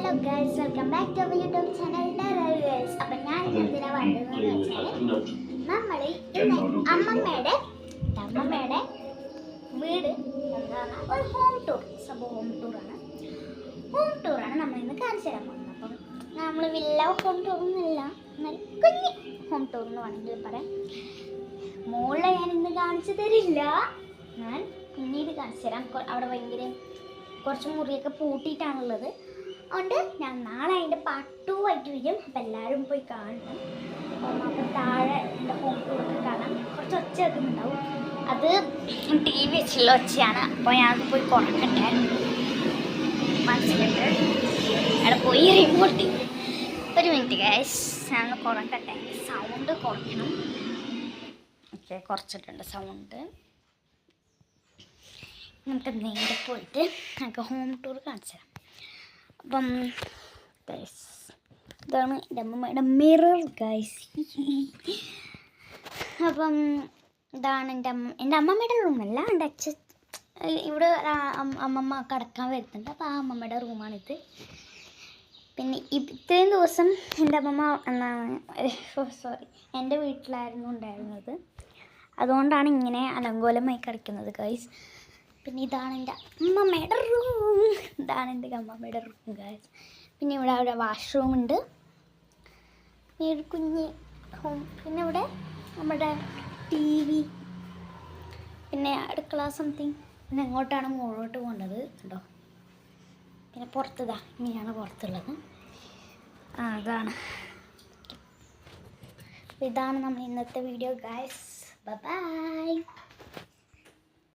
Hello guys, welcome back to our YouTube channel guys. അപ്പം ഞാൻ എന്തിനാ വന്നതെന്ന് വെച്ചാൽ നമ്മൾ ഇന്ന് അമ്മമ്മയുടെ വീട് എന്താണ് ഒരു ഹോം ടൂർ, ഹോം ടൂറാണ് നമ്മൾ ഇന്ന് കാണിച്ചു തരാൻ പോകുന്നത്. അപ്പം നമ്മൾ വില്ല ഹോം ടൂറൊന്നുമില്ല, എന്നാൽ കുഞ്ഞ് ഹോം ടൂർ എന്ന് വേണമെങ്കിൽ പറയാം. മോളെ ഞാൻ ഇന്ന് കാണിച്ചു തരില്ല, ഞാൻ പിന്നീട് കാണിച്ചു തരാം. അവിടെ ഭയങ്കര കുറച്ച് മുറിയൊക്കെ പൂട്ടിയിട്ടാണുള്ളത്. അതുകൊണ്ട് ഞാൻ നാളെ അതിൻ്റെ പാർട്ട് 2 ആയിട്ട് വരും. അപ്പം എല്ലാവരും പോയി കാണണം. അപ്പം താഴെ എൻ്റെ ഹോം ടൂറൊക്കെ കാണാം. കുറച്ച് ഒച്ച വെക്കുന്നുണ്ടാവും, അത് TV വെച്ചുള്ള ഒച്ചയാണ്. അപ്പോൾ ഞാനത് പോയി കുറക്കട്ടെ, മനസ്സിലുണ്ട്. അവിടെ പോയി റിമോട്ട് ഒരു മിനിറ്റ് ഗൈസ്, ഞാനൊന്ന് കുറക്കട്ടെ. സൗണ്ട് കുറയ്ക്കണം. ഓക്കെ, കുറച്ചിട്ടുണ്ട് സൗണ്ട്. നമുക്ക് നേരെ പോയിട്ട് നമുക്ക് ഹോം ടൂർ കാണിച്ചു തരാം. അപ്പം ഗൈസ്, ഇതാണ് എൻ്റെ അമ്മമ്മയുടെ മിറർ ഗൈസ്. അപ്പം ഇതാണ് എൻ്റെ അമ്മമ്മയുടെ റൂമല്ല, എൻ്റെ അച്ഛൻ ഇവിടെ അമ്മമ്മ കിടക്കാൻ വരുന്നുണ്ട്. അപ്പോൾ ആ അമ്മമ്മയുടെ റൂമാണിത്. പിന്നെ ഇത്രയും ദിവസം എൻ്റെ അമ്മമ്മ എൻ്റെ വീട്ടിലായിരുന്നു ഉണ്ടായിരുന്നത്. അതുകൊണ്ടാണ് ഇങ്ങനെ അലങ്കോലമായി കിടക്കുന്നത് ഗൈസ്. പിന്നെ ഇതാണ് എൻ്റെ അമ്മമ്മയുടെ റൂം, ഗൈസ്. പിന്നെ ഇവിടെ അവിടെ വാഷ്റൂം ഉണ്ട്, പിന്നെ ഒരു കുഞ്ഞ് ഹോം, പിന്നെ ഇവിടെ നമ്മുടെ TV, പിന്നെ അടുക്കള സംതിങ്. പിന്നെ എങ്ങോട്ടാണ് മുകളിലോട്ട് പോകേണ്ടത് കേട്ടോ. പിന്നെ പുറത്തതാ, ഇങ്ങനെയാണ് പുറത്തുള്ളത്. അതാണ്. ഇതാണ് നമ്മൾ ഇന്നത്തെ വീഡിയോ ഗൈസ്. ബൈ.